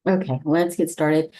Okay, let's get started.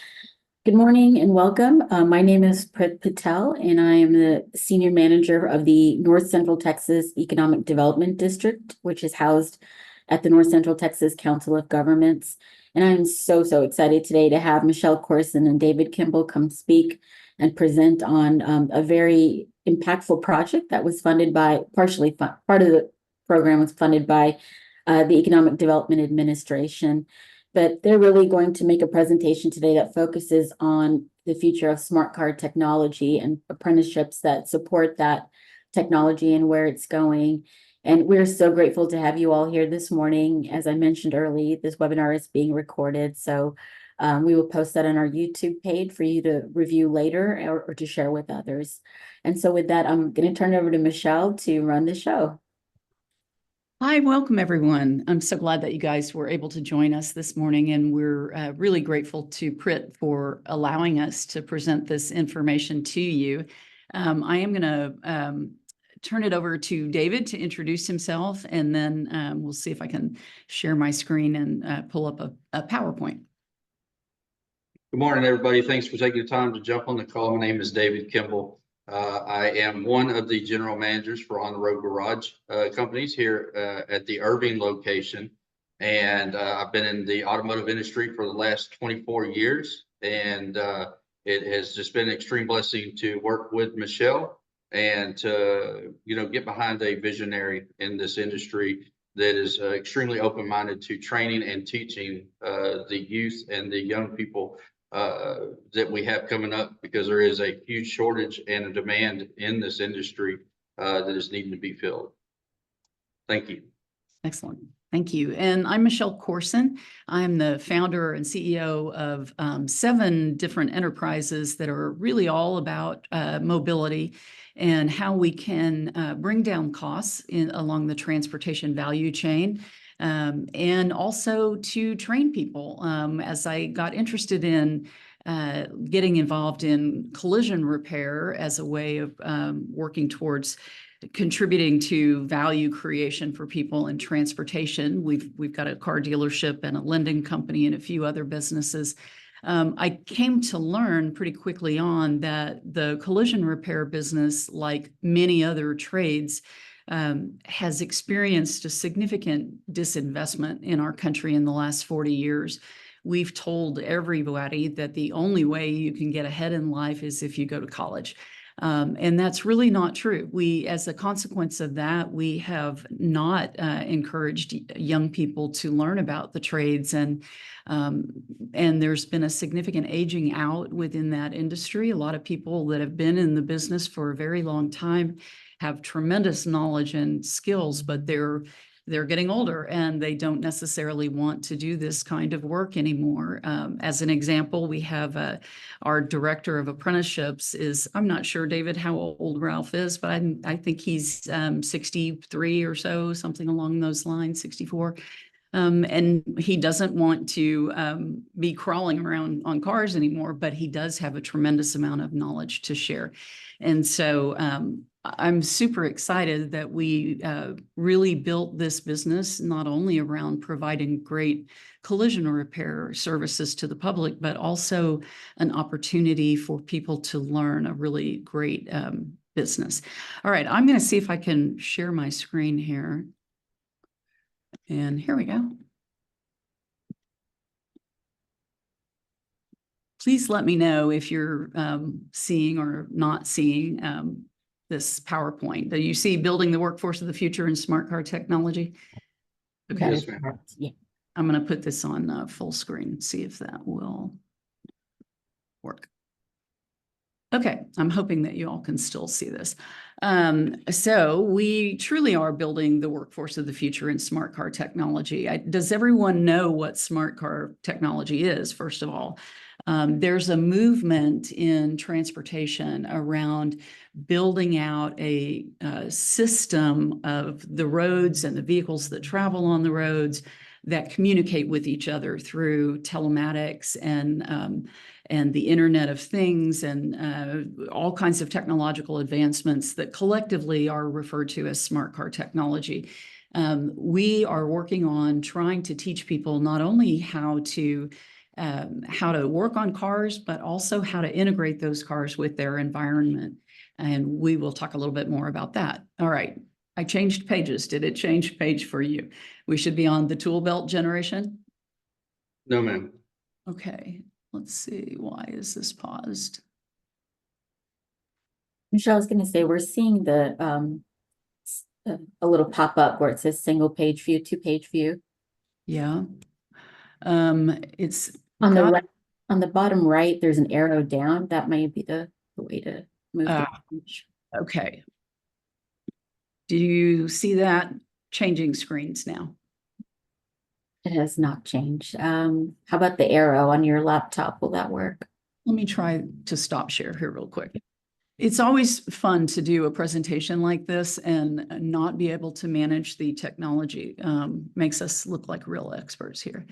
Good morning and welcome. My name is Prit Patel, and I am the Senior Manager of the North Central Texas Economic Development District, which is housed at the North Central Texas Council of Governments. And I'm so excited today to have Michelle Corson and David Kimball come speak and present on a very impactful project that was funded by, part of the program was funded by the Economic Development Administration. But they're really going to make a presentation today that focuses on the future of smart card technology and apprenticeships that support that technology and where it's going. And we're so grateful to have you all here this morning. As I mentioned early, this webinar is being recorded, so we will post that on our YouTube page for you to review later or to share with others. And so with that, I'm going to turn it over to Michelle to run the show. Hi, welcome everyone. I'm so glad that you guys were able to join us this morning, and we're really grateful to Prit for allowing us to present this information to you. I am going to turn it over to David to introduce himself, and then we'll see if I can share my screen and pull up a PowerPoint. Good morning, everybody. Thanks for taking the time to jump on the call. My name is David Kimball. I am one of the general managers for On the Road Garage companies here at the Irving location. And I've been in the automotive industry for the last 24 years. And it has just been an extreme blessing to work with Michelle and to, get behind a visionary in this industry that is extremely open-minded to training and teaching the youth and the young people that we have coming up, because there is a huge shortage and a demand in this industry that is needing to be filled. Thank you. Excellent. Thank you. And I'm Michelle Corson. I'm the founder and CEO of 7 different enterprises that are really all about mobility and how we can bring down costs along the transportation value chain. And also to train people. As I got interested in getting involved in collision repair as a way of working towards contributing to value creation for people in transportation. We've got a car dealership and a lending company and a few other businesses. I came to learn pretty quickly on that the collision repair business, like many other trades, has experienced a significant disinvestment in our country in the last 40 years. We've told everybody that the only way you can get ahead in life is if you go to college. And that's really not true. As a consequence of that, we have not encouraged young people to learn about the trades, and there's been a significant aging out within that industry. A lot of people that have been in the business for a very long time have tremendous knowledge and skills, but they're getting older and they don't necessarily want to do this kind of work anymore. As an example, we have our director of apprenticeships I'm not sure, David, how old Ralph is, but I think he's 63 or so, something along those lines, 64. And he doesn't want to be crawling around on cars anymore, but he does have a tremendous amount of knowledge to share. And so I'm super excited that we really built this business not only around providing great collision repair services to the public, but also an opportunity for people to learn a really great business. All right, I'm going to see if I can share my screen here. And here we go. Please let me know if you're seeing or not seeing this PowerPoint. Do you see building the workforce of the future in smart card technology? Okay. Yes, ma'am. Yeah. I'm going to put this on full screen and see if that will work. Okay, I'm hoping that you all can still see this. So we truly are building the workforce of the future in smart car technology. Does everyone know what smart car technology is, first of all? There's a movement in transportation around building out a system of the roads and the vehicles that travel on the roads that communicate with each other through telematics and the Internet of Things and all kinds of technological advancements that collectively are referred to as smart car technology. We are working on trying to teach people not only how to how to work on cars, but also how to integrate those cars with their environment. And we will talk a little bit more about that. All right. I changed pages. Did it change page for you? We should be on the tool belt generation. No, ma'am. Okay. Let's see. Why is this paused? Michelle, I was gonna say, we're seeing the, a little pop-up where it says single page view, 2-page view. Yeah. It's On the got- right, on the bottom right, there's an arrow down. That may be the way to move the page. okay. Do you see that changing screens now? It has not changed. How about the arrow on your laptop? Will that work? Let me try to stop share here real quick. It's always fun to do a presentation like this and not be able to manage the technology. Makes us look like real experts here.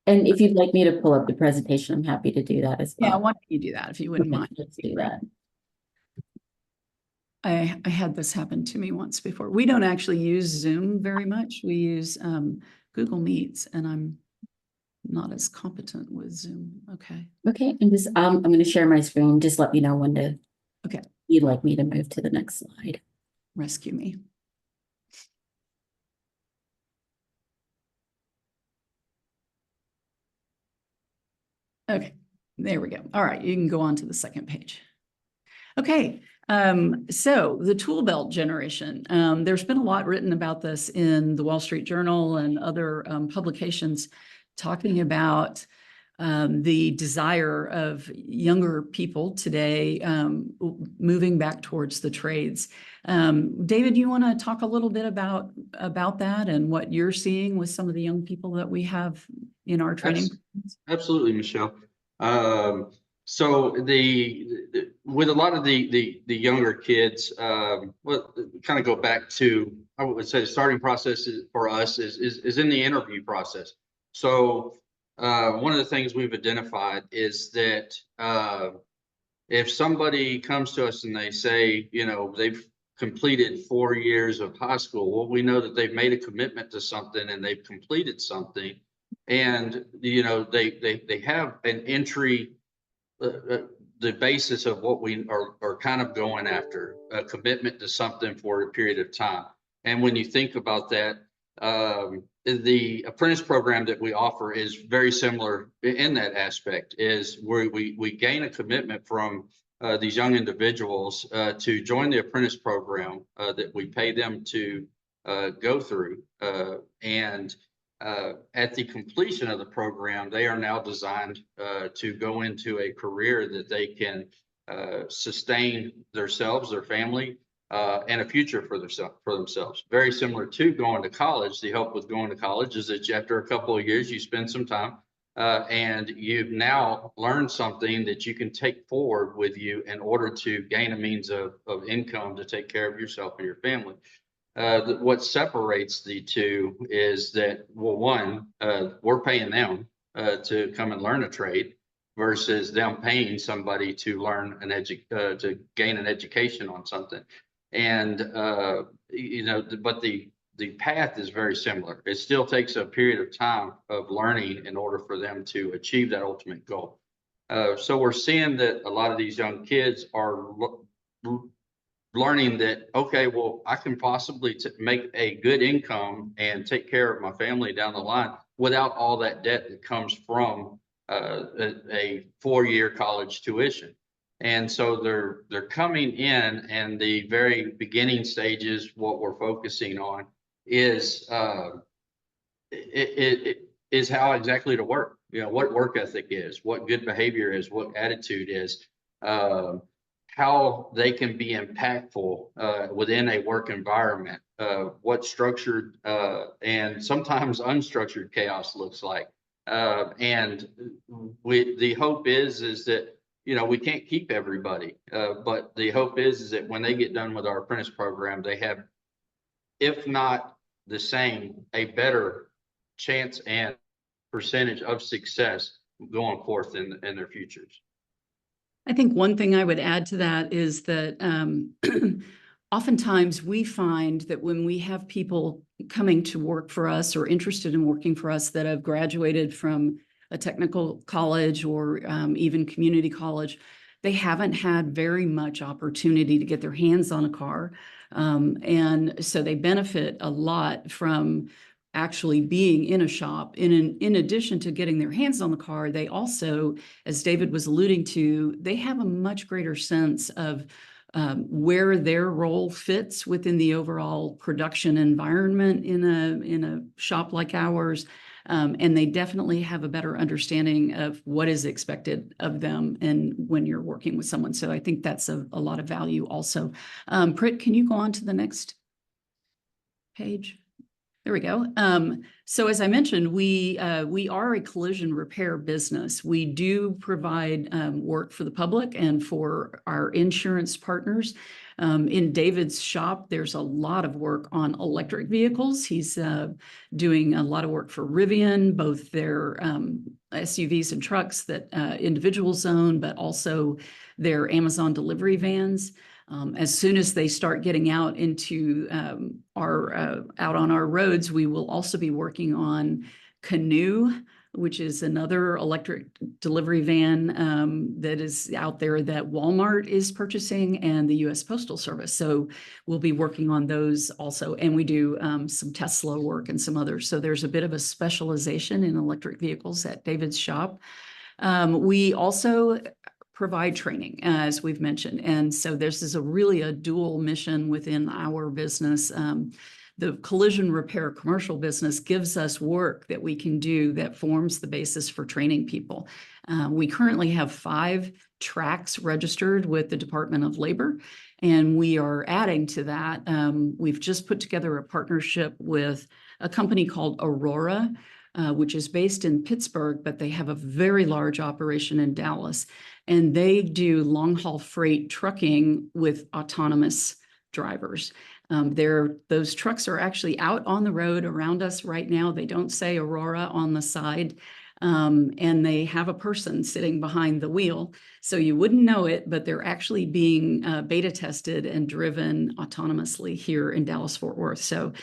And if you'd like me to pull up the presentation, I'm happy to do that as well. Yeah, why don't you do that if you wouldn't Okay, mind? let's do that. I had this happen to me once before. We don't actually use Zoom very much. We use Google Meets, and I'm not as competent with Zoom. Okay. Okay, and just I'm going to share my screen. Just let me know when to. Okay. You'd like me to move to the next slide. Rescue me. Okay, there we go. All right, you can go on to the second page. Okay, so the tool belt generation. There's been a lot written about this in the Wall Street Journal and other publications talking about the desire of younger people today moving back towards the trades. David, you want to talk a little bit about that and what you're seeing with some of the young people that we have in our training? Absolutely, Michelle. So with a lot of the younger kids, well, kind of go back to, I would say the starting process for us is in the interview process. So one of the things we've identified is that if somebody comes to us and they say, you know, they've completed 4 years of high school, well, we know that they've made a commitment to something and they've completed something, and you know they have an entry. The basis of what we are kind of going after, a commitment to something for a period of time. And when you think about that, the apprentice program that we offer is very similar in that aspect, is where we gain a commitment from these young individuals to join the apprentice program that we pay them to go through. And at the completion of the program, they are now designed to go into a career that they can sustain themselves, their family, and a future for themselves. Very similar to going to college. The hope with going to college is that after a couple of years, you spend some time and you've now learned something that you can take forward with you in order to gain a means of income to take care of yourself and your family. What separates the two is that, well, one, we're paying them to come and learn a trade versus them paying somebody to learn to gain an education on something. And you know, but the path is very similar. It still takes a period of time of learning in order for them to achieve that ultimate goal. So we're seeing that a lot of these young kids are learning that, okay, well, I can possibly make a good income and take care of my family down the line without all that debt that comes from a 4-year college tuition. And so they're coming in, and the very beginning stages, what we're focusing on is it is how exactly to work. You know, what work ethic is, what good behavior is, what attitude is. How they can be impactful within a work environment, what structured and sometimes unstructured chaos looks like. And the hope is that, you know, we can't keep everybody, but the hope is that when they get done with our apprentice program, they have, if not the same, a better chance and percentage of success going forth in their futures. I think one thing I would add to that is that oftentimes we find that when we have people coming to work for us or interested in working for us that have graduated from a technical college or even community college, they haven't had very much opportunity to get their hands on a car. And so they benefit a lot from actually being in a shop. In addition to getting their hands on the car, they also, as David was alluding to, they have a much greater sense of where their role fits within the overall production environment in a shop like ours. And they definitely have a better understanding of what is expected of them and when you're working with someone. So I think that's a lot of value also. Prit, can you go on to the next page? There we go. So as I mentioned, we are a collision repair business. We do provide work for the public and for our insurance partners. In David's shop, there's a lot of work on electric vehicles. He's doing a lot of work for Rivian, both their SUVs and trucks that individuals own, but also their Amazon delivery vans. As soon as they start getting out into out on our roads, we will also be working on Canoe, which is another electric delivery van that is out there that Walmart is purchasing and the U.S. Postal Service. So we'll be working on those also. And we do some Tesla work and some others. So there's a bit of a specialization in electric vehicles at David's shop. We also provide training, as we've mentioned. And so this is really a dual mission within our business. The collision repair commercial business gives us work that we can do that forms the basis for training people. We currently have 5 tracks registered with the Department of Labor, and we are adding to that. We've just put together a partnership with a company called Aurora, which is based in Pittsburgh, but they have a very large operation in Dallas. And they do long-haul freight trucking with autonomous drivers. Those trucks are actually out on the road around us right now. They don't say Aurora on the side. And they have a person sitting behind the wheel. So you wouldn't know it, but they're actually being beta tested and driven autonomously here in Dallas-Fort Worth. So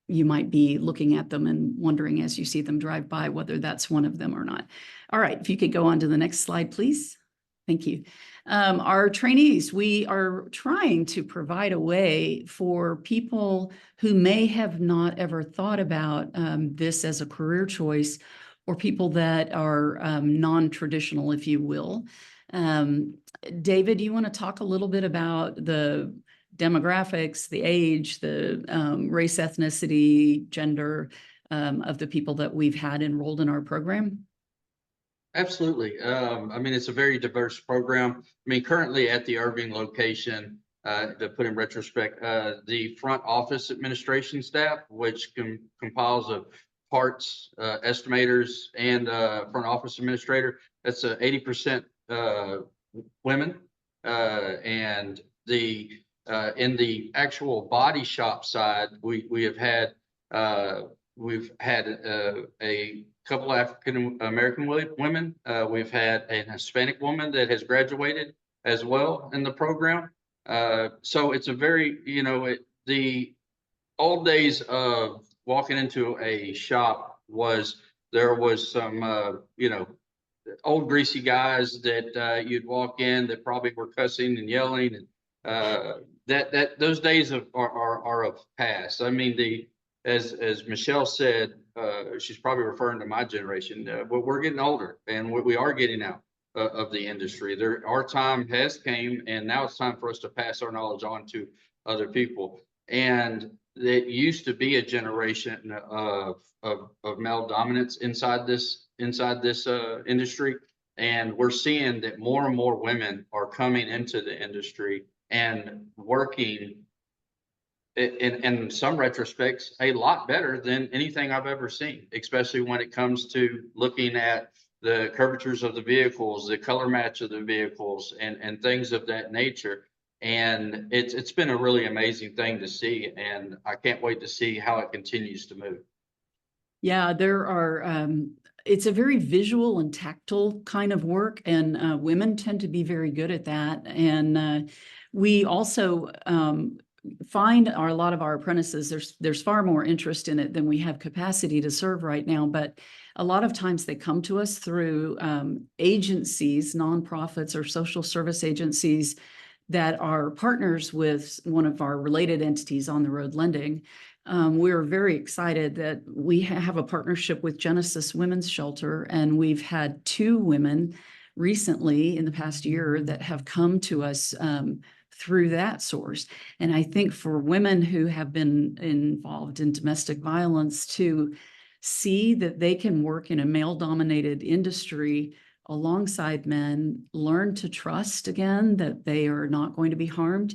you might be looking at them and wondering as you see them drive by whether that's one of them or not. All right, if you could go on to the next slide, please. Thank you. Our trainees, we are trying to provide a way for people who may have not ever thought about this as a career choice, or people that are non-traditional, if you will. David, do you want to talk a little bit about the demographics, the age, the race, ethnicity, gender of the people that we've had enrolled in our program? Absolutely. I mean, it's a very diverse program. I mean, currently at the Irving location, to put in retrospect, the front office administration staff, which compiles of parts, estimators, and front office administrator, that's 80% women. And in the actual body shop side, we've had a couple African American women. We've had a Hispanic woman that has graduated as well in the program. So it's a very, the old days of walking into a shop there was some, old greasy guys that you'd walk in that probably were cussing and yelling, and those days are of past. I mean, as Michelle said, she's probably referring to my generation. But we're getting older, and we are getting out of the industry. Our time has came, and now it's time for us to pass our knowledge on to other people. And it used to be a generation of male dominance inside this industry, and we're seeing that more and more women are coming into the industry and working in some retrospects a lot better than anything I've ever seen, especially when it comes to looking at the curvatures of the vehicles, the color match of the vehicles, and things of that nature. And it's been a really amazing thing to see, and I can't wait to see how it continues to move. Yeah, there are, it's a very visual and tactile kind of work, and women tend to be very good at that. And we also find a lot of our apprentices, there's far more interest in it than we have capacity to serve right now. But a lot of times they come to us through agencies, nonprofits or social service agencies that are partners with one of our related entities, On the Road Lending. We're very excited that we have a partnership with Genesis Women's Shelter, and we've had 2 women recently in the past year that have come to us through that source. And I think for women who have been involved in domestic violence to see that they can work in a male-dominated industry alongside men, learn to trust again that they are not going to be harmed,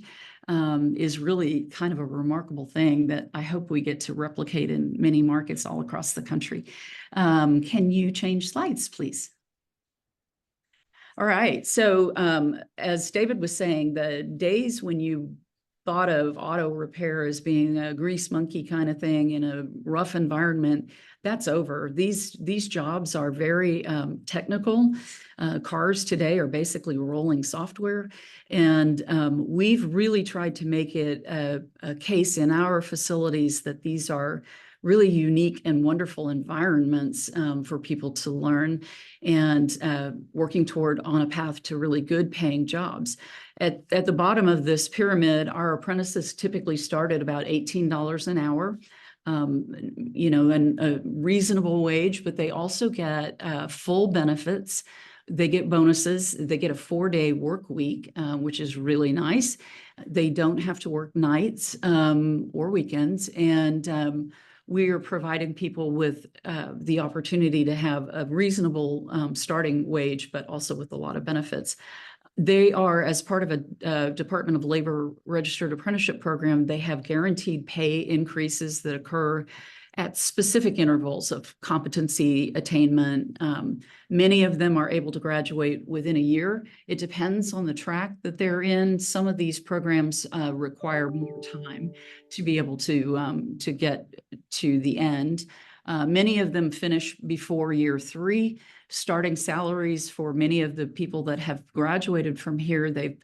is really kind of a remarkable thing that I hope we get to replicate in many markets all across the country. Can you change slides, please? All right, so as David was saying, the days when you thought of auto repair as being a grease monkey kind of thing in a rough environment, that's over. These jobs are very technical. Cars today are basically rolling software, and we've really tried to make it a case in our facilities that these are really unique and wonderful environments for people to learn, and working toward on a path to really good paying jobs. At the bottom of this pyramid, our apprentices typically start at about $18 an hour, and a reasonable wage, but they also get full benefits. They get bonuses. They get a 4-day work week, which is really nice. They don't have to work nights or weekends, and we are providing people with the opportunity to have a reasonable starting wage, but also with a lot of benefits. They are, as part of a Department of Labor registered apprenticeship program, they have guaranteed pay increases that occur at specific intervals of competency attainment. Many of them are able to graduate within a year. It depends on the track that they're in. Some of these programs require more time to be able to get to the end. Many of them finish before year 3. Starting salaries for many of the people that have graduated from here, they've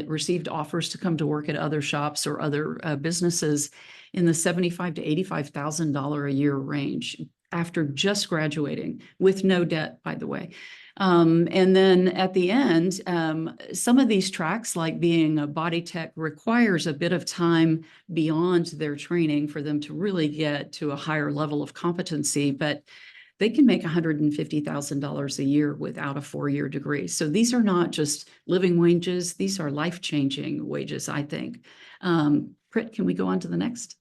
received offers to come to work at other shops or other businesses in the $75,000 to $85,000 a year range after just graduating, with no debt, by the way. And then at the end, some of these tracks, like being a body tech, requires a bit of time beyond their training for them to really get to a higher level of competency, but they can make $150,000 a year without a 4-year degree. So these are not just living wages, these are life-changing wages, I think. Prit, can we go on to the next?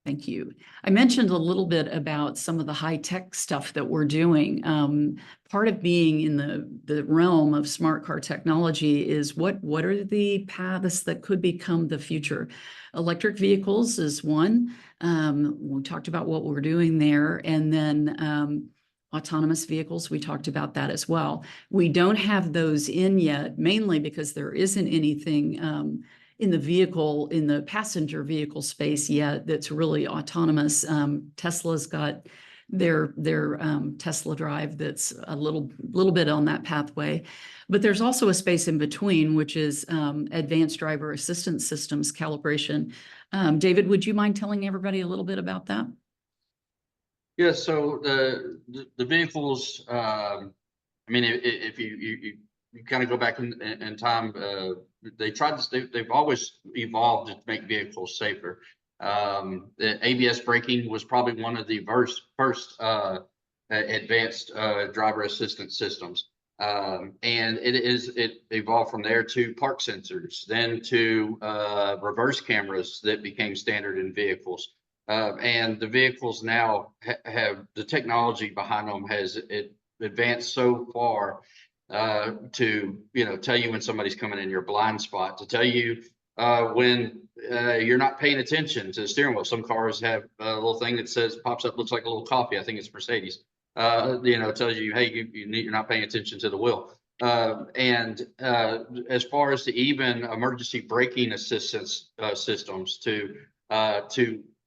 Thank you. I mentioned a little bit about some of the high-tech stuff that we're doing. Part of being in the realm of smart car technology is what are the paths that could become the future? Electric vehicles is one. We talked about what we're doing there. And then autonomous vehicles, we talked about that as well. We don't have those in yet, mainly because there isn't anything in the passenger vehicle space yet that's really autonomous. Tesla's got their Tesla Drive that's a little bit on that pathway, but there's also a space in between, which is advanced driver assistance systems calibration. David, would you mind telling everybody a little bit about that? Yeah, so the vehicles, I mean, if you kind of go back in time, they've always evolved to make vehicles safer. The ABS braking was probably one of the first advanced driver assistance systems. And it evolved from there to park sensors, then to reverse cameras that became standard in vehicles. And the vehicles now have the technology behind them has advanced so far to tell you when somebody's coming in your blind spot, to tell you when you're not paying attention to the steering wheel. Some cars have a little thing that says, pops up, looks like a little coffee. I think it's Mercedes. It tells you, hey, you're not paying attention to the wheel. And as far as the even emergency braking assistance systems to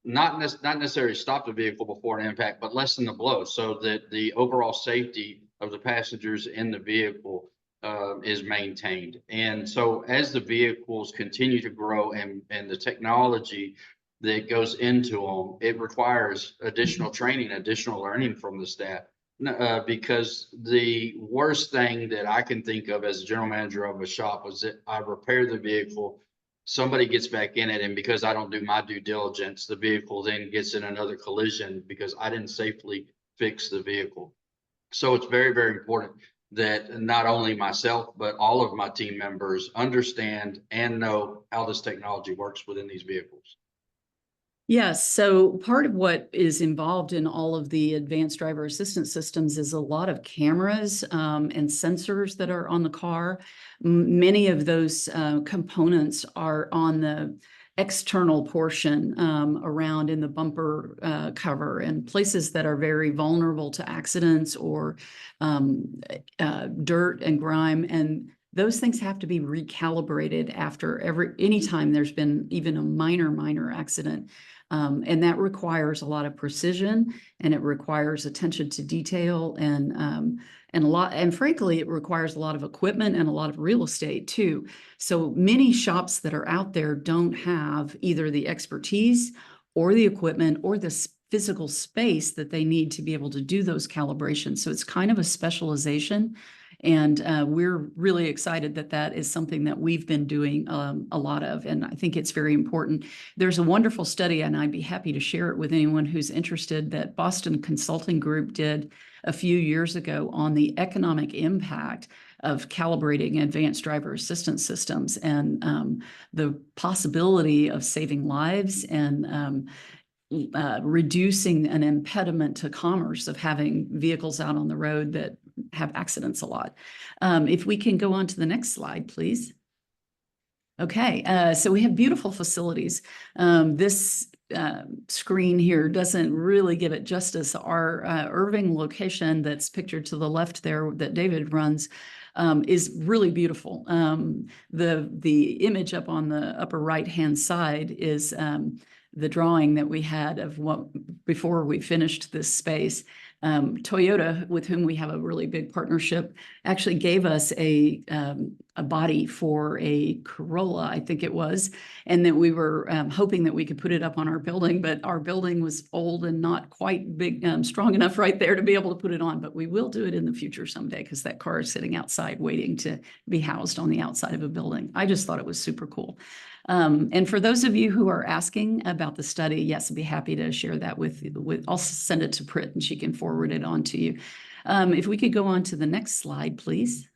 not necessarily stop the vehicle before an impact, but lessen the blow so that the overall safety of the passengers in the vehicle is maintained. And so as the vehicles continue to grow and the technology that goes into them, it requires additional training, additional learning from the staff. Because the worst thing that I can think of as a general manager of a shop was that I repair the vehicle, somebody gets back in it, and because I don't do my due diligence, the vehicle then gets in another collision because I didn't safely fix the vehicle. So it's very, very important that not only myself, but all of my team members understand and know how this technology works within these vehicles. Yes, so part of what is involved in all of the advanced driver assistance systems is a lot of cameras and sensors that are on the car. Many of those components are on the external portion around in the bumper cover and places that are very vulnerable to accidents or dirt and grime. And those things have to be recalibrated after anytime there's been even a minor accident. And that requires a lot of precision, and it requires attention to detail, and frankly, it requires a lot of equipment and a lot of real estate too. So many shops that are out there don't have either the expertise or the equipment or the physical space that they need to be able to do those calibrations. So it's kind of a specialization. And we're really excited that that is something that we've been doing a lot of, and I think it's very important. There's a wonderful study, and I'd be happy to share it with anyone who's interested, that Boston Consulting Group did a few years ago on the economic impact of calibrating advanced driver assistance systems and the possibility of saving lives and reducing an impediment to commerce of having vehicles out on the road that have accidents a lot. If we can go on to the next slide, please. Okay, so we have beautiful facilities. This screen here doesn't really give it justice. Our Irving location that's pictured to the left there that David runs is really beautiful. The image up on the upper right-hand side is the drawing that we had of what before we finished this space. Toyota, with whom we have a really big partnership, actually gave us a body for a Corolla, I think it was, and that we were hoping that we could put it up on our building, but our building was old and not quite big, strong enough right there to be able to put it on, but we will do it in the future someday because that car is sitting outside waiting to be housed on the outside of a building. I just thought it was super cool. And for those of you who are asking about the study, yes, I'd be happy to share that with I'll send it to Prit and she can forward it on to you. If we could go on to the next slide, please.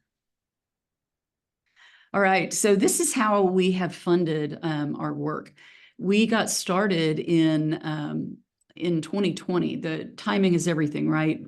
All right, so this is how we have funded our work. We got started in 2020. The timing is everything, right?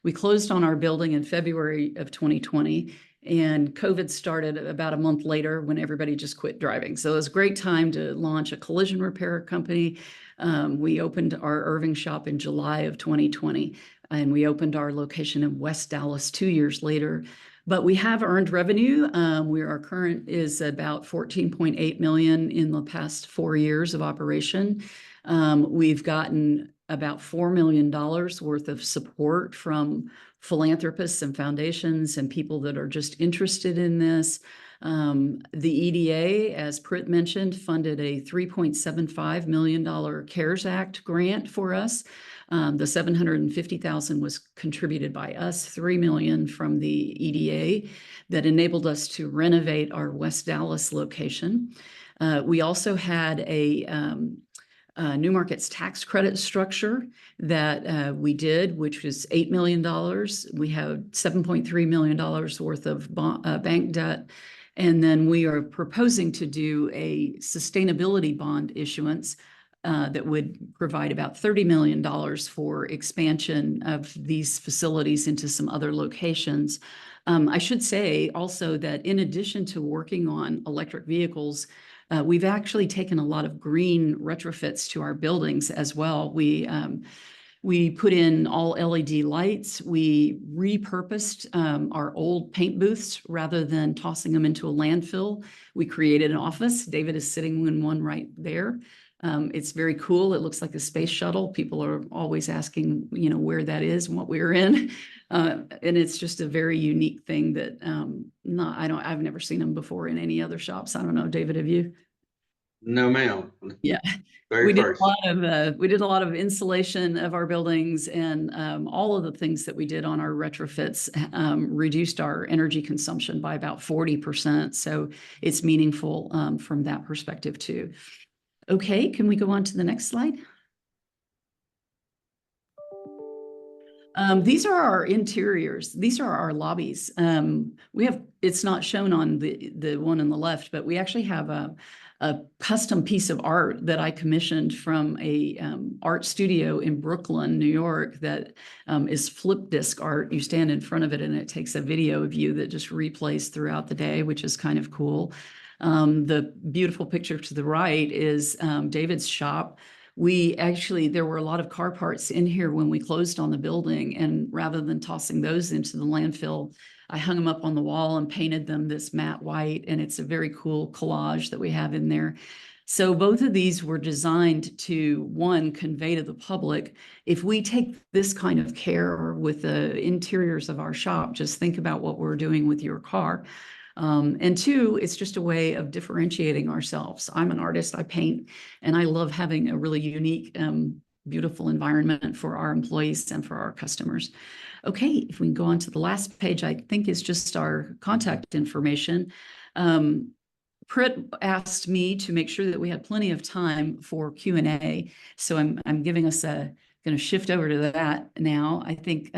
We closed on our building in February of 2020. And COVID started about a month later when everybody just quit driving. So it was a great time to launch a collision repair company. We opened our Irving shop in July of 2020, and we opened our location in West Dallas 2 years later. But we have earned revenue. Our current is about $14.8 million in the past 4 years of operation. We've gotten about $4 million worth of support from philanthropists and foundations and people that are just interested in this. The EDA, as Prit mentioned, funded a $3.75 million CARES Act grant for us. The $750,000 was contributed by us, $3 million from the EDA that enabled us to renovate our West Dallas location. We also had a New Markets tax credit structure that we did, which was $8 million. We have $7.3 million worth of bank debt. And then we are proposing to do a sustainability bond issuance that would provide about $30 million for expansion of these facilities into some other locations. I should say also that in addition to working on electric vehicles, we've actually taken a lot of green retrofits to our buildings as well. We put in all LED lights. We repurposed our old paint booths rather than tossing them into a landfill. We created an office. David is sitting in one right there. It's very cool. It looks like a space shuttle. People are always asking, you know, where that is and what we're in. And it's just a very unique thing that I've never seen them before in any other shops. I don't know, David, have you? No, ma'am. Yeah. Very We did first. a lot of insulation of our buildings, and all of the things that we did on our retrofits reduced our energy consumption by about 40%. So it's meaningful from that perspective too. Okay, can we go on to the next slide? These are our interiors. These are our lobbies. It's not shown on the one on the left, but we actually have a custom piece of art that I commissioned from a art studio in Brooklyn, New York, that is flip disc art. You stand in front of it and it takes a video of you that just replays throughout the day, which is kind of cool. The beautiful picture to the right is David's shop. There were a lot of car parts in here when we closed on the building, and rather than tossing those into the landfill, I hung them up on the wall and painted them this matte white, and it's a very cool collage that we have in there. So both of these were designed to, one, convey to the public, if we take this kind of care with the interiors of our shop, just think about what we're doing with your car. And two, it's just a way of differentiating ourselves. I'm an artist, I paint, and I love having a really unique, beautiful environment for our employees and for our customers. Okay, if we can go on to the last page, I think is just our contact information. Prit asked me to make sure that we had plenty of time for Q&A. So I'm giving us going to shift over to that now. I think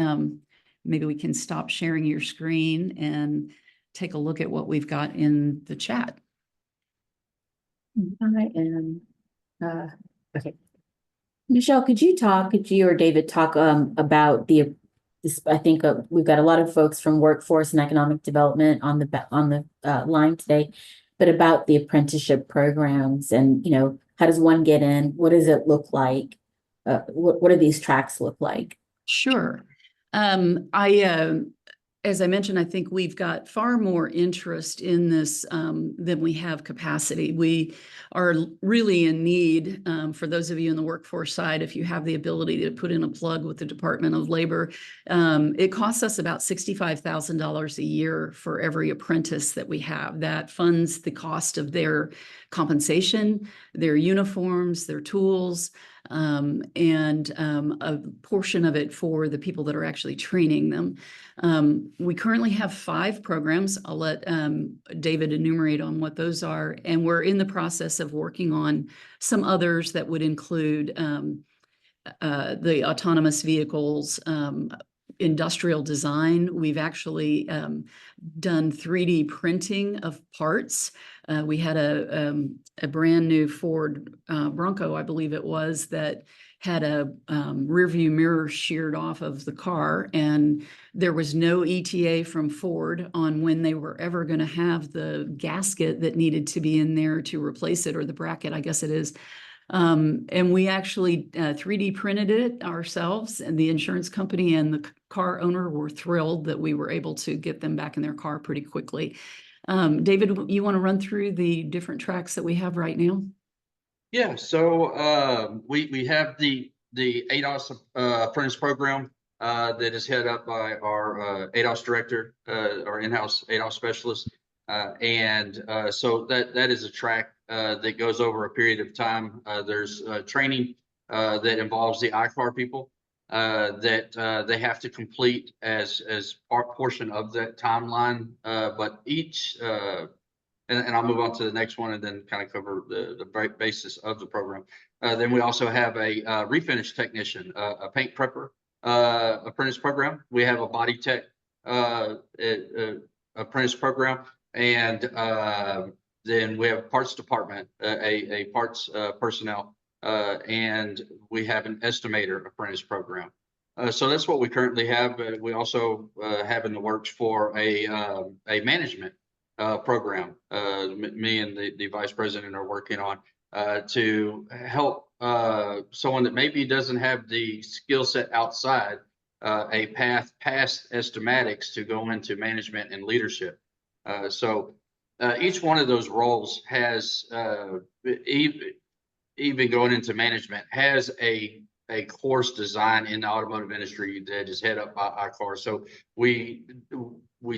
maybe we can stop sharing your screen and take a look at what we've got in the chat. I am, okay. Michelle, could you or David talk about this? I think we've got a lot of folks from workforce and economic development on the line today, but about the apprenticeship programs and, you know, how does one get in? What does it look like? What do these tracks look like? Sure. As I mentioned, I think we've got far more interest in this than we have capacity. We are really in need, for those of you in the workforce side, if you have the ability to put in a plug with the Department of Labor, it costs us about $65,000 a year for every apprentice that we have. That funds the cost of their compensation, their uniforms, their tools, and a portion of it for the people that are actually training them. We currently have 5 programs. I'll let David enumerate on what those are. And we're in the process of working on some others that would include the autonomous vehicles, industrial design. We've actually done 3D printing of parts. We had a brand new Ford Bronco, I believe it was, that had a rear view mirror sheared off of the car, and there was no ETA from Ford on when they were ever going to have the gasket that needed to be in there to replace it, or the bracket, I guess it is. And we actually 3D printed it ourselves, and the insurance company and the car owner were thrilled that we were able to get them back in their car pretty quickly. David, you want to run through the different tracks that we have right now? Yeah, so we have the ADOS apprentice program that is headed up by our ADOS director, our in-house ADOS specialist, and so that is a track that goes over a period of time. There's training that involves the iCar people that they have to complete as portion of that timeline, but each and I'll move on to the next one and then kind of cover the basis of the program. Then we also have a refinish technician, a paint prepper apprentice program. We have a body tech apprentice program, and then we have parts department, a parts personnel, and we have an estimator apprentice program. So that's what we currently have. We also have in the works for a management program. Me and the vice president are working on to help someone that maybe doesn't have the skill set outside a path past estimatics to go into management and leadership. So each one of those roles has even going into management, has a course design in the automotive industry that is head up by ICAR. So we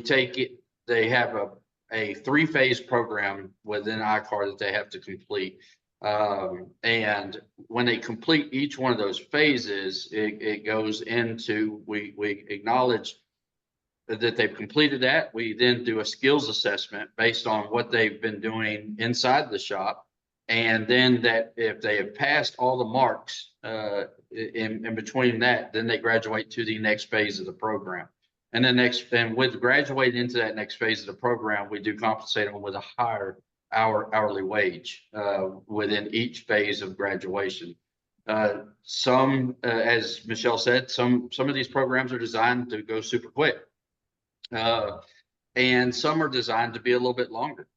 take it, they have a 3-phase program within ICAR that they have to complete. And when they complete each one of those phases, it goes into, we acknowledge that they've completed that. We then do a skills assessment based on what they've been doing inside the shop. And then that if they have passed all the marks in between that, then they graduate to the next phase of the program. And then with graduating into that next phase of the program, we do compensate them with a higher hourly wage within each phase of graduation. Some, as Michelle said, some of these programs are designed to go super quick. And some are designed to be a little bit longer.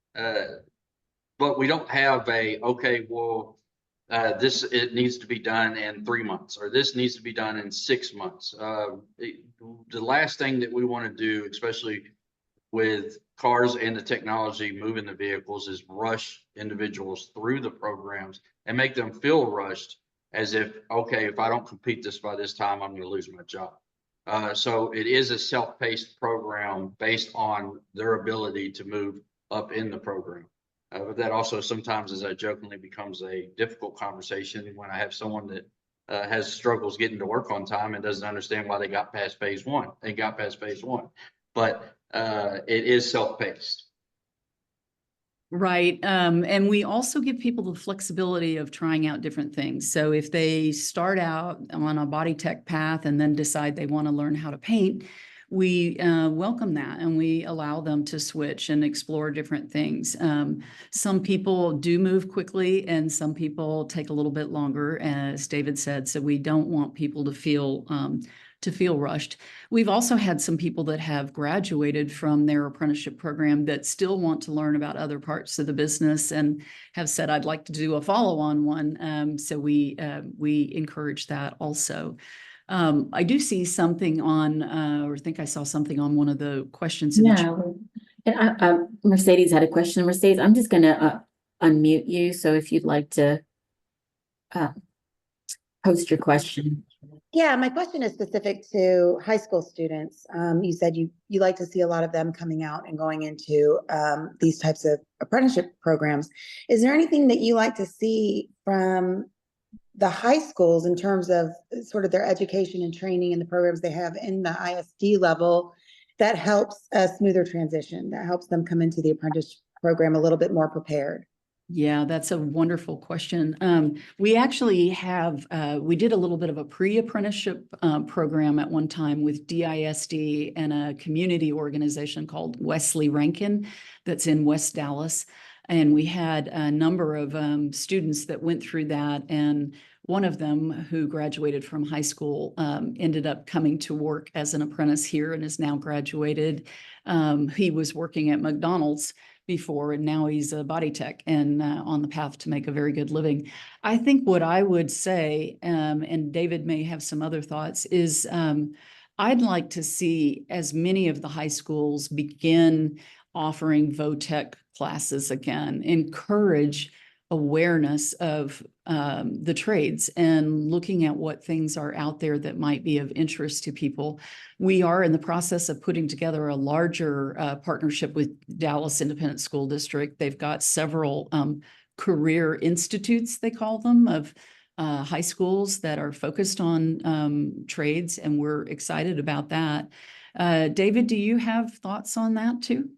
But we don't have okay, well, it needs to be done in 3 months, or this needs to be done in 6 months. The last thing that we want to do, especially with cars and the technology moving the vehicles, is rush individuals through the programs and make them feel rushed as if, okay, if I don't complete this by this time, I'm going to lose my job. So it is a self-paced program based on their ability to move up in the program. But that also sometimes, as I jokingly, becomes a difficult conversation when I have someone that has struggles getting to work on time and doesn't understand why they got past phase one. They got past phase one, but it is self-paced. Right. And we also give people the flexibility of trying out different things. So if they start out on a body tech path and then decide they want to learn how to paint, we welcome that, and we allow them to switch and explore different things. Some people do move quickly and some people take a little bit longer, as David said, so we don't want people to feel rushed. We've also had some people that have graduated from their apprenticeship program that still want to learn about other parts of the business and have said, I'd like to do a follow-on one. So we encourage that also. I do see something on, or think I saw something on one of the questions in the chat. And Mercedes had a question. Mercedes, I'm just going to unmute you. So if you'd like to post your question. Yeah, my question is specific to high school students. You said you like to see a lot of them coming out and going into these types of apprenticeship programs. Is there anything that you like to see from the high schools in terms of sort of their education and training and the programs they have in the ISD level that helps a smoother transition, that helps them come into the apprentice program a little bit more prepared? Yeah, that's a wonderful question. We actually have, we did a little bit of a pre-apprenticeship program at one time with DISD and a community organization called Wesley Rankin that's in West Dallas. And we had a number of students that went through that. And one of them who graduated from high school ended up coming to work as an apprentice here and is now graduated. He was working at McDonald's before, and now he's a body tech and on the path to make a very good living. I think what I would say, and David may have some other thoughts, is I'd like to see as many of the high schools begin offering VOTEC classes again, encourage awareness of the trades and looking at what things are out there that might be of interest to people. We are in the process of putting together a larger partnership with Dallas Independent School District. They've got several career institutes, they call them, of high schools that are focused on trades, and we're excited about that. David, do you have thoughts on that too?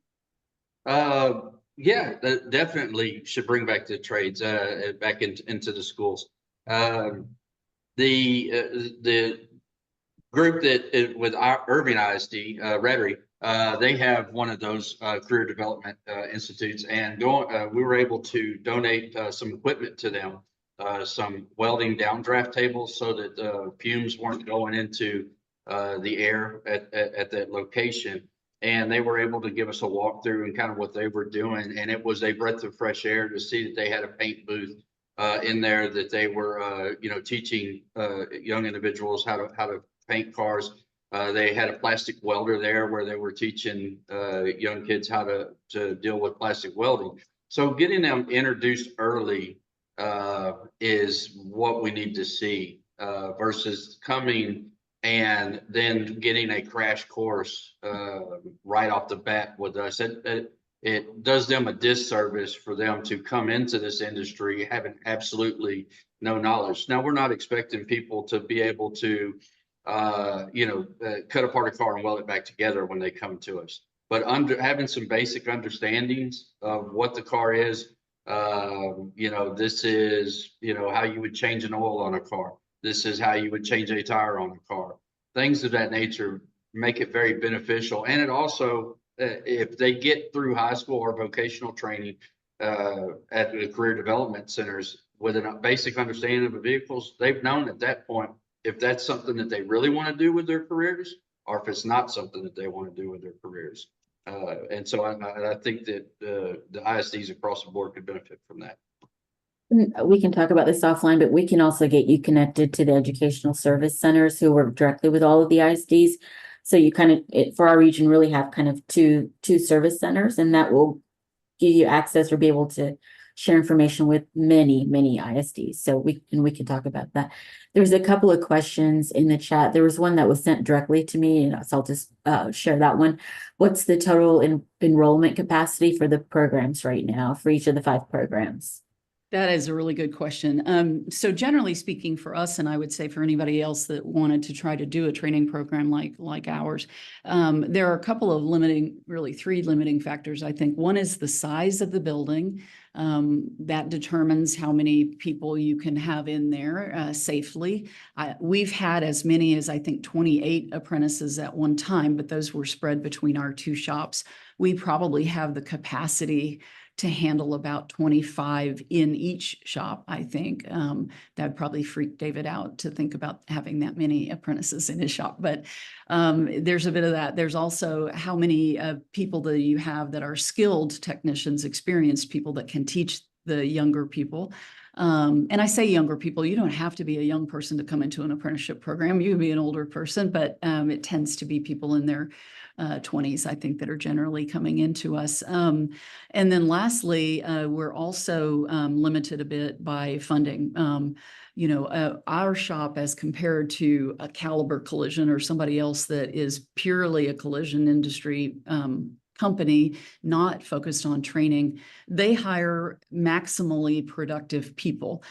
Yeah, that definitely should bring back the trades back into the schools. The group that with our Irving ISD, Rotary, they have one of those career development institutes, and we were able to donate some equipment to them, some welding downdraft tables, so that fumes weren't going into the air at that location. And they were able to give us a walkthrough and kind of what they were doing. And it was a breath of fresh air to see that they had a paint booth in there, that they were, teaching young individuals how to paint cars. They had a plastic welder there where they were teaching young kids how to deal with plastic welding. So getting them introduced early is what we need to see versus coming and then getting a crash course right off the bat with us. It does them a disservice for them to come into this industry having absolutely no knowledge. Now, we're not expecting people to be able to, cut apart a car and weld it back together when they come to us. But having some basic understandings of what the car is, this is, how you would change an oil on a car. This is how you would change a tire on a car. Things of that nature make it very beneficial. And it also, if they get through high school or vocational training at the career development centers with a basic understanding of the vehicles, they've known at that point if that's something that they really want to do with their careers, or if it's not something that they want to do with their careers. And so I think that the ISDs across the board could benefit from that. We can talk about this offline, but we can also get you connected to the educational service centers who work directly with all of the ISDs. So you for our region, really have kind of two service centers, and that will give you access or be able to share information with many ISDs. So we can talk about that. There's a couple of questions in the chat. There was one that was sent directly to me, and so I'll just share that one. What's the total enrollment capacity for the programs right now for each of the 5 programs? That is a really good question. So generally speaking for us, and I would say for anybody else that wanted to try to do a training program like ours, there are a couple of really 3 limiting factors. I think one is the size of the building. That determines how many people you can have in there safely. We've had as many as I think 28 apprentices at one time, but those were spread between our 2 shops. We probably have the capacity to handle about 25 in each shop, I think. That'd probably freak David out to think about having that many apprentices in his shop, but there's a bit of that. There's also how many people that you have that are skilled technicians, experienced people that can teach the younger people. And I say younger people, you don't have to be a young person to come into an apprenticeship program. You can be an older person, but it tends to be people in their 20s, I think, that are generally coming into us. And then lastly, we're also limited a bit by funding. Our shop, as compared to a Caliber Collision or somebody else that is purely a collision industry company, not focused on training, they hire maximally productive people.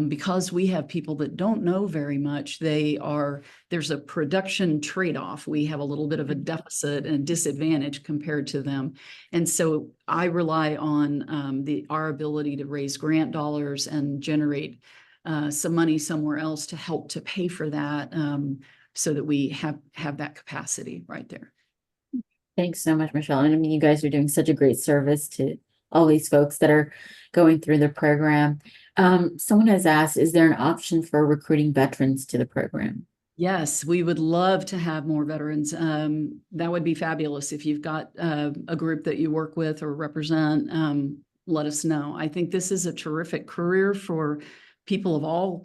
Because we have people that don't know very much, there's a production trade-off. We have a little bit of a deficit and disadvantage compared to them. And so I rely on our ability to raise grant dollars and generate some money somewhere else to help to pay for that, so that we have that capacity right there. Thanks so much, Michelle. And I mean, you guys are doing such a great service to all these folks that are going through the program. Someone has asked, is there an option for recruiting veterans to the program? Yes, we would love to have more veterans. That would be fabulous. If you've got a group that you work with or represent, let us know. I think this is a terrific career for people of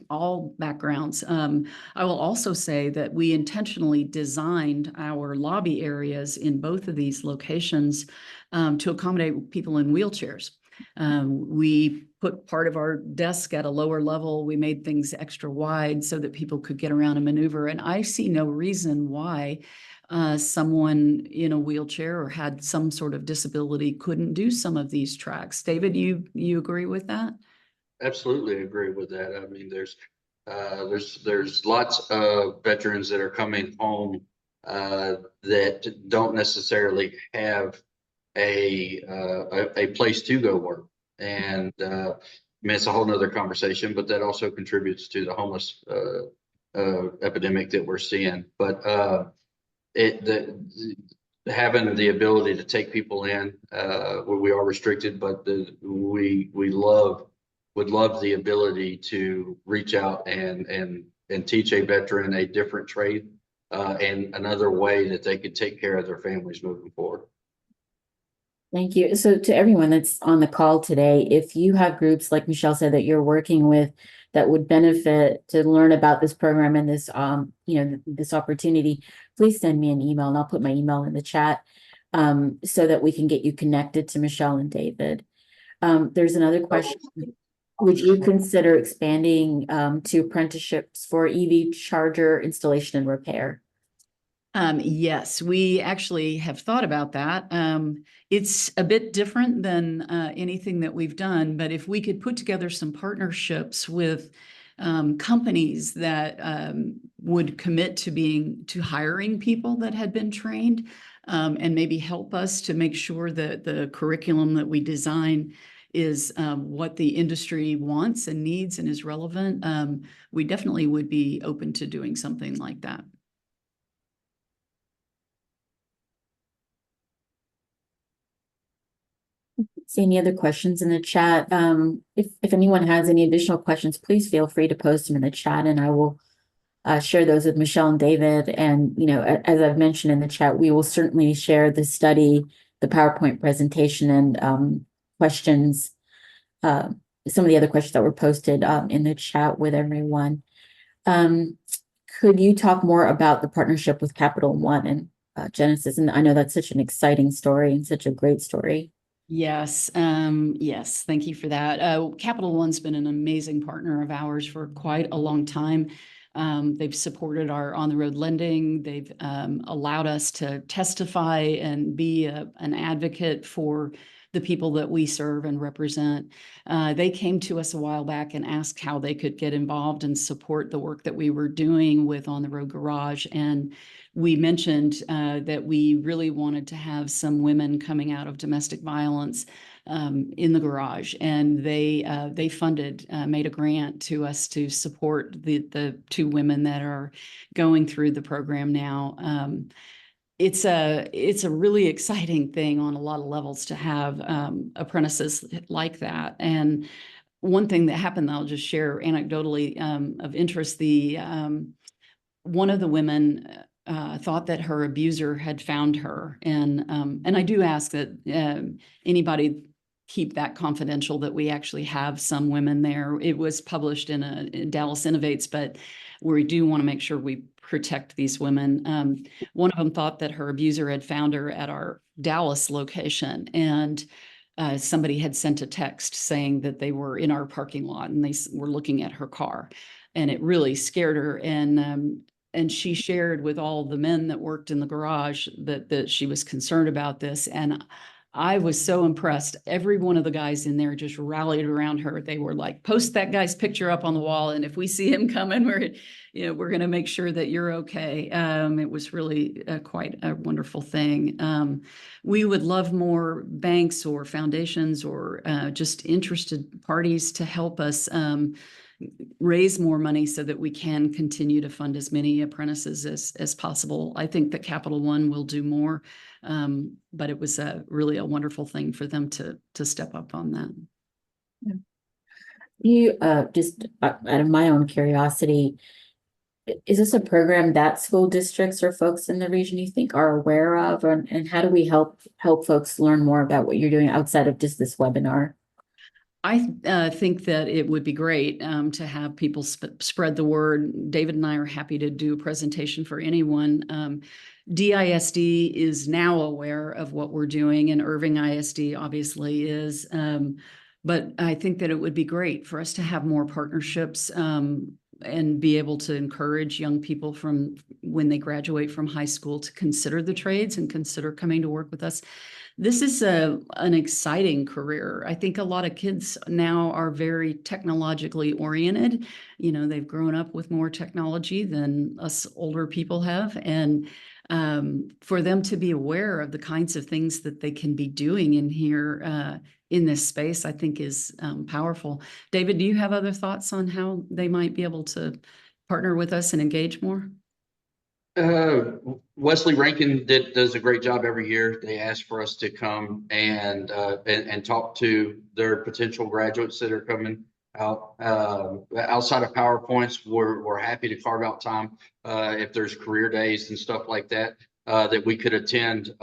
all backgrounds. I will also say that we intentionally designed our lobby areas in both of these locations to accommodate people in wheelchairs. We put part of our desk at a lower level. We made things extra wide so that people could get around and maneuver. And I see no reason why someone in a wheelchair or had some sort of disability couldn't do some of these tracks. David, you agree with that? Absolutely agree with that. I mean, there's lots of veterans that are coming home that don't necessarily have a place to go work, and I mean, it's a whole nother conversation, but that also contributes to the homeless epidemic that we're seeing. But having the ability to take people in, we are restricted, but we would love the ability to reach out and teach a veteran a different trade and another way that they could take care of their families moving forward. Thank you. So to everyone that's on the call today, if you have groups like Michelle said that you're working with that would benefit to learn about this program and this this opportunity, please send me an email, and I'll put my email in the chat so that we can get you connected to Michelle and David. There's another question. Would you consider expanding to apprenticeships for EV charger installation and repair? Yes, we actually have thought about that. It's a bit different than anything that we've done, but if we could put together some partnerships with companies that would commit to hiring people that had been trained, and maybe help us to make sure that the curriculum that we design is what the industry wants and needs and is relevant, we definitely would be open to doing something like that. See any other questions in the chat? If anyone has any additional questions, please feel free to post them in the chat, and I will share those with Michelle and David. And, you know, as I've mentioned in the chat, we will certainly share the study, the PowerPoint presentation, and questions, some of the other questions that were posted in the chat with everyone. Could you talk more about the partnership with Capital One and Genesis? And I know that's such an exciting story and such a great story. Yes, yes, thank you for that. Capital One's been an amazing partner of ours for quite a long time. They've supported our on-the-road lending. They've allowed us to testify and be an advocate for the people that we serve and represent. They came to us a while back and asked how they could get involved and support the work that we were doing with On the Road Garage. And we mentioned that we really wanted to have some women coming out of domestic violence in the garage, and they funded, made a grant to us to support the two women that are going through the program now. It's a really exciting thing on a lot of levels to have apprentices like that. And one thing that happened, I'll just share anecdotally of interest, one of the women thought that her abuser had found her. And I do ask that anybody keep that confidential, that we actually have some women there. It was published in Dallas Innovates, but we do want to make sure we protect these women. One of them thought that her abuser had found her at our Dallas location, and somebody had sent a text saying that they were in our parking lot and they were looking at her car, and it really scared her. And she shared with all the men that worked in the garage that she was concerned about this. And I was so impressed. Every one of the guys in there just rallied around her. They were like, post that guy's picture up on the wall, and if we see him coming, we're going to make sure that you're okay. It was really quite a wonderful thing. We would love more banks or foundations or just interested parties to help us raise more money so that we can continue to fund as many apprentices as possible. I think that Capital One will do more, but it was really a wonderful thing for them to step up on that. Yeah. You just out of my own curiosity, is this a program that school districts or folks in the region you think are aware of, and how do we help folks learn more about what you're doing outside of just this webinar? I think that it would be great to have people spread the word. David and I are happy to do a presentation for anyone. DISD is now aware of what we're doing, and Irving ISD obviously is. But I think that it would be great for us to have more partnerships and be able to encourage young people from when they graduate from high school to consider the trades and consider coming to work with us. This is an exciting career. I think a lot of kids now are very technologically oriented. You know, they've grown up with more technology than us older people have. And for them to be aware of the kinds of things that they can be doing in here in this space, I think is powerful. David, do you have other thoughts on how they might be able to partner with us and engage more? Wesley Rankin does a great job every year. They ask for us to come and talk to their potential graduates that are coming out. Outside of PowerPoints, we're happy to carve out time if there's career days and stuff like that that we could attend,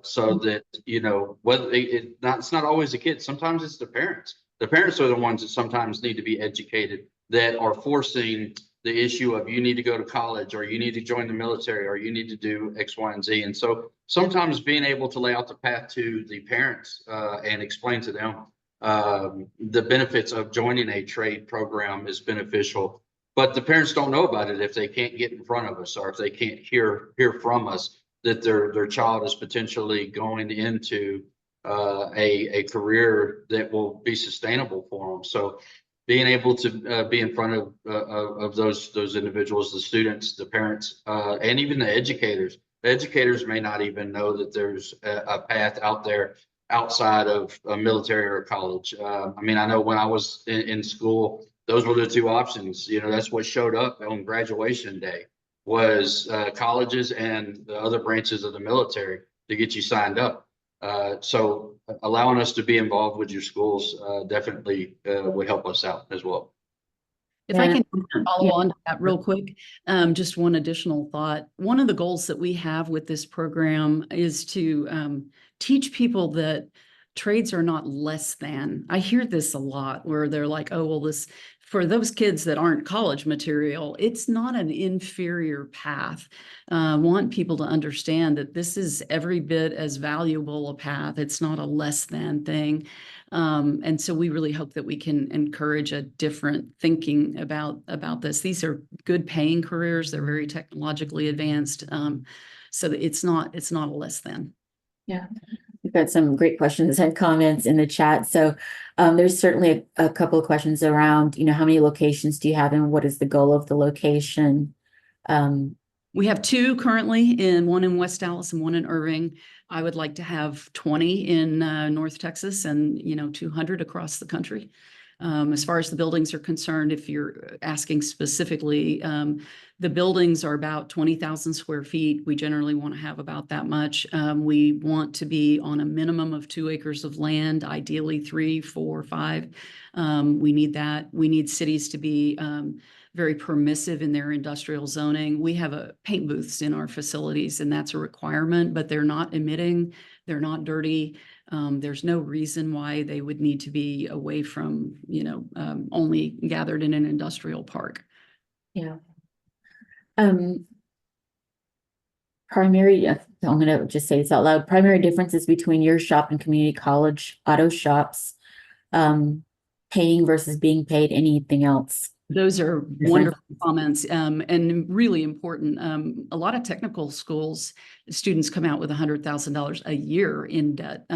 so that, you know, whether it's not always the kids. Sometimes it's the parents. The parents are the ones that sometimes need to be educated, that are forcing the issue of you need to go to college, or you need to join the military, or you need to do X, Y, and Z. And so sometimes being able to lay out the path to the parents and explain to them the benefits of joining a trade program is beneficial, but the parents don't know about it if they can't get in front of us or if they can't hear from us that their child is potentially going into a career that will be sustainable for them. So being able to be in front of those individuals, the students, the parents, and even the educators. The educators may not even know that there's a path out there outside of a military or a college. I mean, I know when I was in school, those were the two options. You know, that's what showed up on graduation day was colleges and the other branches of the military to get you signed up. So allowing us to be involved with your schools definitely would help us out as well. If I can follow Yeah. on to that real quick, just one additional thought. One of the goals that we have with this program is to teach people that trades are not less than. I hear this a lot where they're like, oh, well, this, for those kids that aren't college material, it's not an inferior path. Want people to understand that this is every bit as valuable a path. It's not a less than thing. And so we really hope that we can encourage a different thinking about this. These are good paying careers. They're very technologically advanced. So that it's not a less than. Yeah, we've got some great questions and comments in the chat. So there's certainly a couple of questions around, you know, how many locations do you have and what is the goal of the location? We have 2 currently, one in West Dallas and one in Irving. I would like to have 20 in North Texas and, 200 across the country. As far as the buildings are concerned, if you're asking specifically, the buildings are about 20,000 square feet. We generally want to have about that much. We want to be on a minimum of 2 acres of land, ideally 3, 4, 5. We need that. We need cities to be very permissive in their industrial zoning. We have paint booths in our facilities, and that's a requirement, but they're not emitting, they're not dirty. There's no reason why they would need to be away from, only gathered in an industrial park. Yeah. Primary, I'm going to just say this out loud. Primary differences between your shop and community college auto shops, paying versus being paid, anything else? Those are wonderful comments and really important. A lot of technical schools, students come out with $100,000 a year in debt.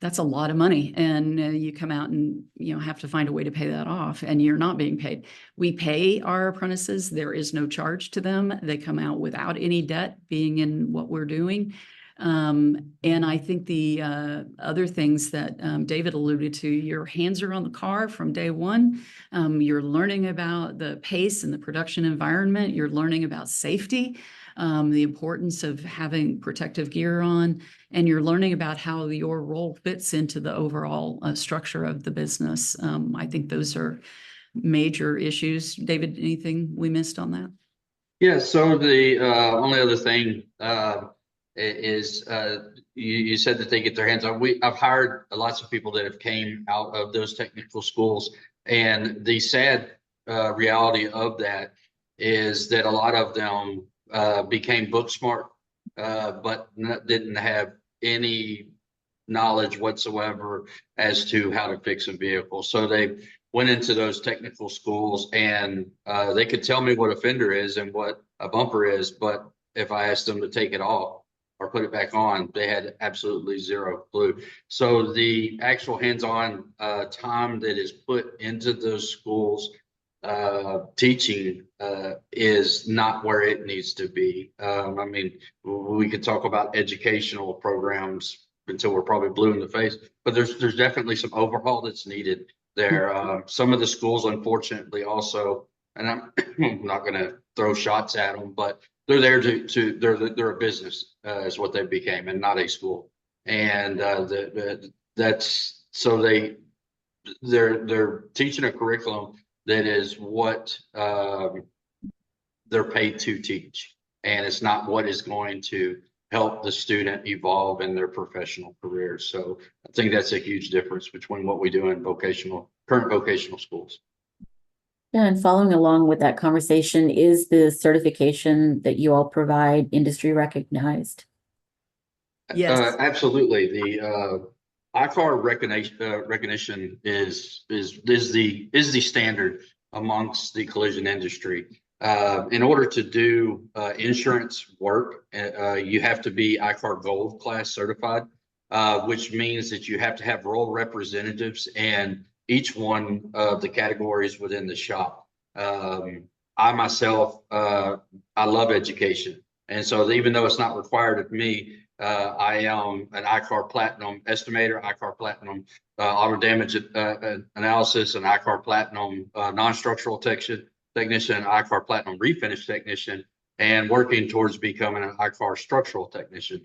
That's a lot of money. And you come out and have to find a way to pay that off, and you're not being paid. We pay our apprentices. There is no charge to them. They come out without any debt being in what we're doing. And I think the other things that David alluded to, your hands are on the car from day one. You're learning about the pace and the production environment. You're learning about safety, the importance of having protective gear on, and you're learning about how your role fits into the overall structure of the business. I think those are major issues. David, anything we missed on that? Yeah, so the only other thing is you said that they get their hands on. I've hired lots of people that have came out of those technical schools, and the sad reality of that is that a lot of them became book smart, but didn't have any knowledge whatsoever as to how to fix a vehicle. So they went into those technical schools, and they could tell me what a fender is and what a bumper is, but if I asked them to take it off or put it back on, they had absolutely zero clue. So the actual hands-on time that is put into those schools teaching is not where it needs to be. I mean, we could talk about educational programs until we're probably blue in the face, but there's definitely some overhaul that's needed there. Some of the schools, unfortunately, also, and I'm not going to throw shots at them, but they're there they're a business is what they became, and not a school. And that's so they're teaching a curriculum that is what they're paid to teach, and it's not what is going to help the student evolve in their professional career. So I think that's a huge difference between what we do in current vocational schools. Yeah, and following along with that conversation, is the certification that you all provide industry recognized? Yes. Absolutely. The ICAR recognition is the standard amongst the collision industry. In order to do insurance work, you have to be ICAR Gold class certified, which means that you have to have role representatives in each one of the categories within the shop. I myself, I love education. And so even though it's not required of me, I am an ICAR Platinum estimator, ICAR Platinum auto damage analysis, and ICAR Platinum non-structural technician, ICAR Platinum refinish technician, and working towards becoming an ICAR structural technician.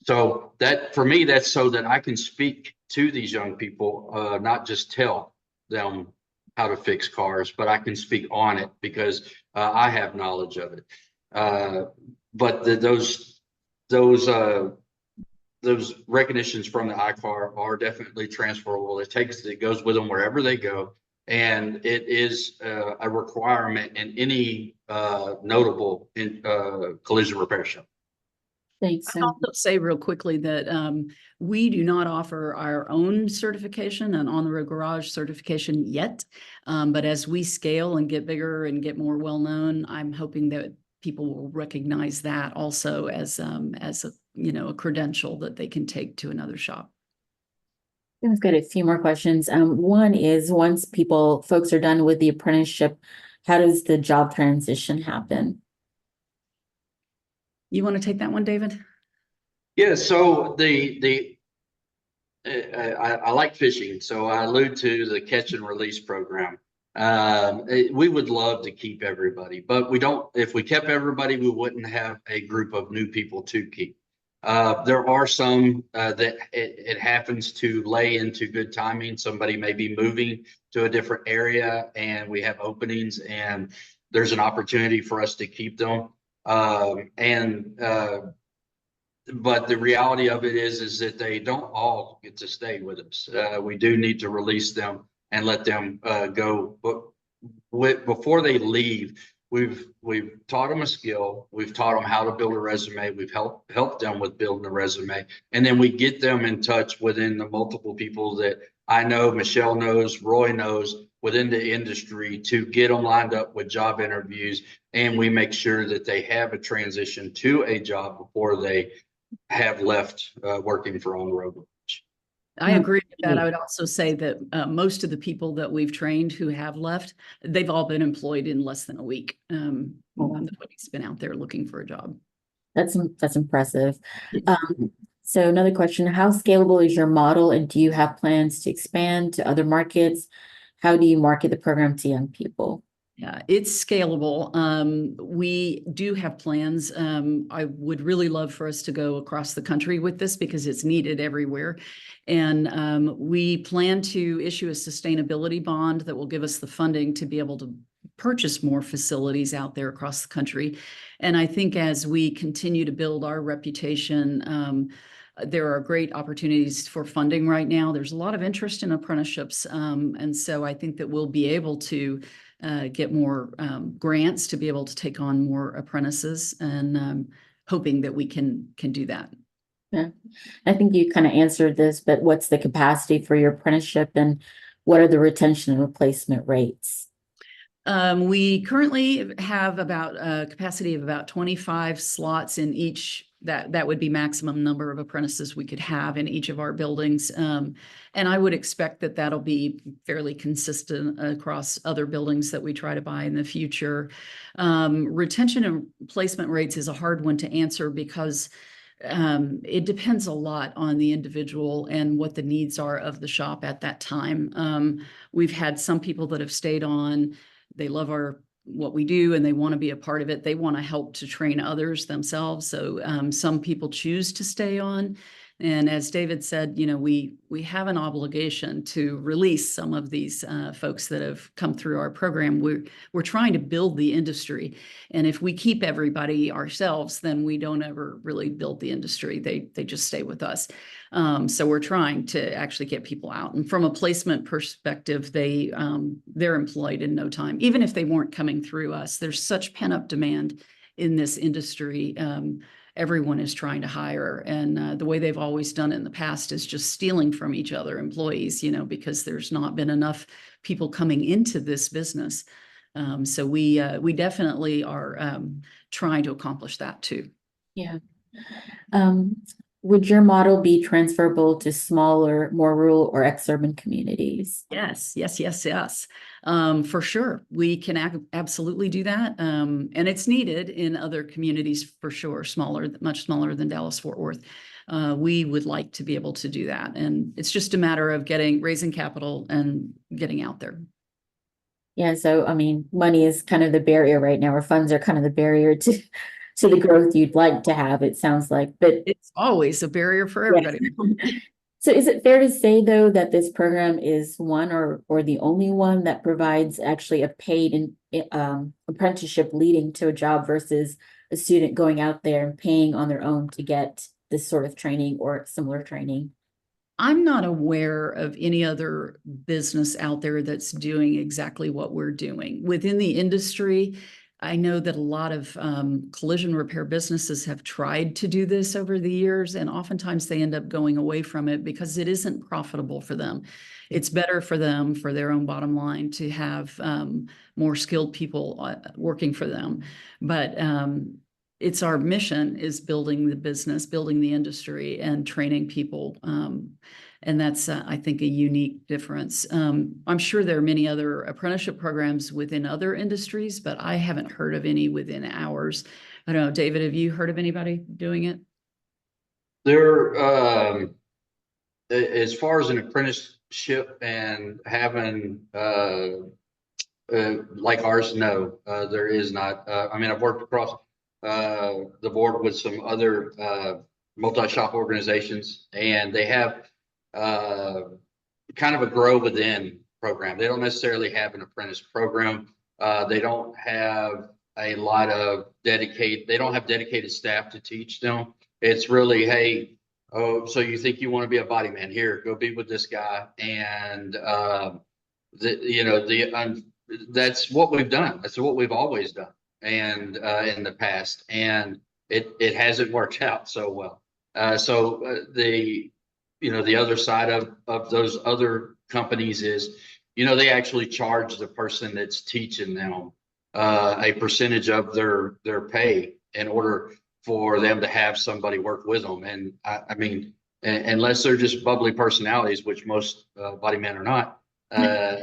So that, for me, that's so that I can speak to these young people, not just tell them how to fix cars, but I can speak on it because I have knowledge of it. But those recognitions from the ICAR are definitely transferable. It goes with them wherever they go, and it is a requirement in any notable collision repair shop. Thanks. I'll also say real quickly that we do not offer our own certification, an on-the-road garage certification yet. But as we scale and get bigger and get more well-known, I'm hoping that people will recognize that also as a a credential that they can take to another shop. I've got a few more questions. One is, once folks are done with the apprenticeship, how does the job transition happen? You want to take that one, David? Yeah, so I like fishing, so I allude to the catch and release program. We would love to keep everybody, but we don't. If we kept everybody, we wouldn't have a group of new people to keep. There are some that it happens to lay into good timing. Somebody may be moving to a different area and we have openings and there's an opportunity for us to keep them. But the reality of it is that they don't all get to stay with us. We do need to release them and let them go. But before they leave, we've taught them a skill. We've taught them how to build a resume. We've helped them with building a resume. And then we get them in touch within the multiple people that I know, Michelle knows, Roy knows, within the industry, to get them lined up with job interviews. And we make sure that they have a transition to a job before they have left working for On the Road. I agree with that. I would also say that most of the people that we've trained who have left, they've all been employed in less than a week. Nobody's been out there looking for a job. That's impressive. So another question, how scalable is your model, and do you have plans to expand to other markets? How do you market the program to young people? Yeah, it's scalable. We do have plans. I would really love for us to go across the country with this because it's needed everywhere. And we plan to issue a sustainability bond that will give us the funding to be able to purchase more facilities out there across the country. And I think as we continue to build our reputation, there are great opportunities for funding right now. There's a lot of interest in apprenticeships. And so I think that we'll be able to get more grants to be able to take on more apprentices, and hoping that we can do that. Yeah, I think you kind of answered this, but what's the capacity for your apprenticeship and what are the retention and replacement rates? We currently have about a capacity of about 25 slots in each. That would be maximum number of apprentices we could have in each of our buildings. And I would expect that that'll be fairly consistent across other buildings that we try to buy in the future. Retention and replacement rates is a hard one to answer because it depends a lot on the individual and what the needs are of the shop at that time. We've had some people that have stayed on. They love what we do and they want to be a part of it. They want to help to train others themselves. So some people choose to stay on. And as David said, we have an obligation to release some of these folks that have come through our program. We're trying to build the industry. And if we keep everybody ourselves, then we don't ever really build the industry. They just stay with us. So we're trying to actually get people out. And from a placement perspective, they're employed in no time. Even if they weren't coming through us, there's such pent-up demand in this industry, everyone is trying to hire. And the way they've always done it in the past is just stealing from each other, employees, because there's not been enough people coming into this business. So we definitely are trying to accomplish that too. Yeah. Would your model be transferable to smaller, more rural or ex-urban communities? Yes. For sure. We can absolutely do that. And it's needed in other communities for sure, much smaller than Dallas-Fort Worth. We would like to be able to do that. And it's just a matter of raising capital and getting out there. Yeah, so I mean, money is kind of the barrier right now, or funds are kind of the barrier to the growth you'd like to have, it sounds like, but it's always a barrier for everybody. So is it fair to say, though, that this program is one or the only one that provides actually a paid apprenticeship leading to a job versus a student going out there and paying on their own to get this sort of training or similar training? I'm not aware of any other business out there that's doing exactly what we're doing. Within the industry, I know that a lot of collision repair businesses have tried to do this over the years, and oftentimes they end up going away from it because it isn't profitable for them. It's better for them, for their own bottom line, to have more skilled people working for them. But it's our mission is building the business, building the industry, and training people. And that's, I think, a unique difference. I'm sure there are many other apprenticeship programs within other industries, but I haven't heard of any within ours. I don't know, David, have you heard of anybody doing it? There, as far as an apprenticeship and having like ours, no, there is not. I mean, I've worked across the board with some other multi-shop organizations, and they have kind of a grow within program. They don't necessarily have an apprentice program. They don't have a lot of they don't have dedicated staff to teach them. It's really, hey, oh, so you think you want to be a body man? Here, go be with this guy. And that's what we've done. That's what we've always done. And in the past, and it hasn't worked out so well. The other side of those other companies is, they actually charge the person that's teaching them a percentage of their pay in order for them to have somebody work with them. And I mean, unless they're just bubbly personalities, which most body men are not,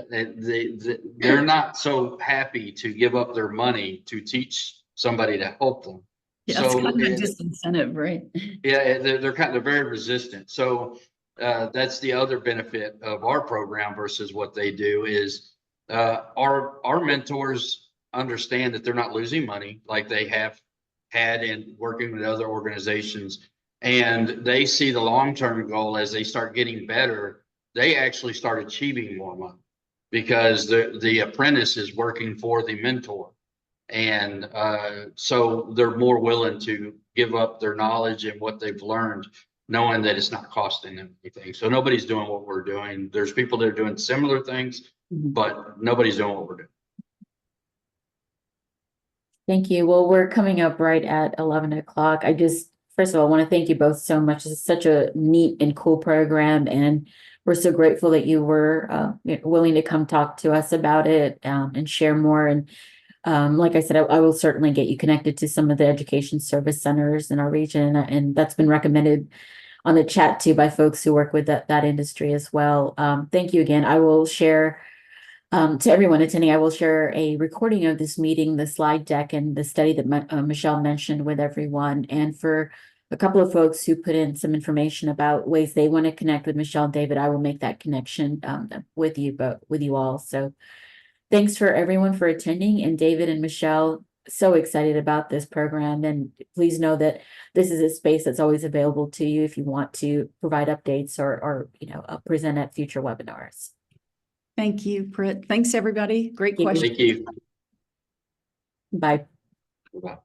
they're not so happy to give up their money to teach somebody to help them. Yeah, it's kind of a disincentive, right? Yeah, they're very resistant. So that's the other benefit of our program versus what they do is our mentors understand that they're not losing money like they have had in working with other organizations, and they see the long-term goal as they start getting better. They actually start achieving more money because the apprentice is working for the mentor. And so they're more willing to give up their knowledge and what they've learned, knowing that it's not costing them anything. So nobody's doing what we're doing. There's people that are doing similar things, but nobody's doing what we're doing. Thank you. Well, we're coming up right at 11 o'clock. First of all, I want to thank you both so much. It's such a neat and cool program, and we're so grateful that you were willing to come talk to us about it and share more. And like I said, I will certainly get you connected to some of the education service centers in our region, and that's been recommended on the chat too by folks who work with that industry as well. Thank you again. I will share to everyone attending, I will share a recording of this meeting, the slide deck, and the study that Michelle mentioned with everyone. And for a couple of folks who put in some information about ways they want to connect with Michelle and David, I will make that connection with you all. So thanks for everyone for attending, and David and Michelle, so excited about this program. And please know that this is a space that's always available to you if you want to provide updates or present at future webinars. Thank you, Britt. Thanks, everybody. Great question. Thank you. Bye. Bye.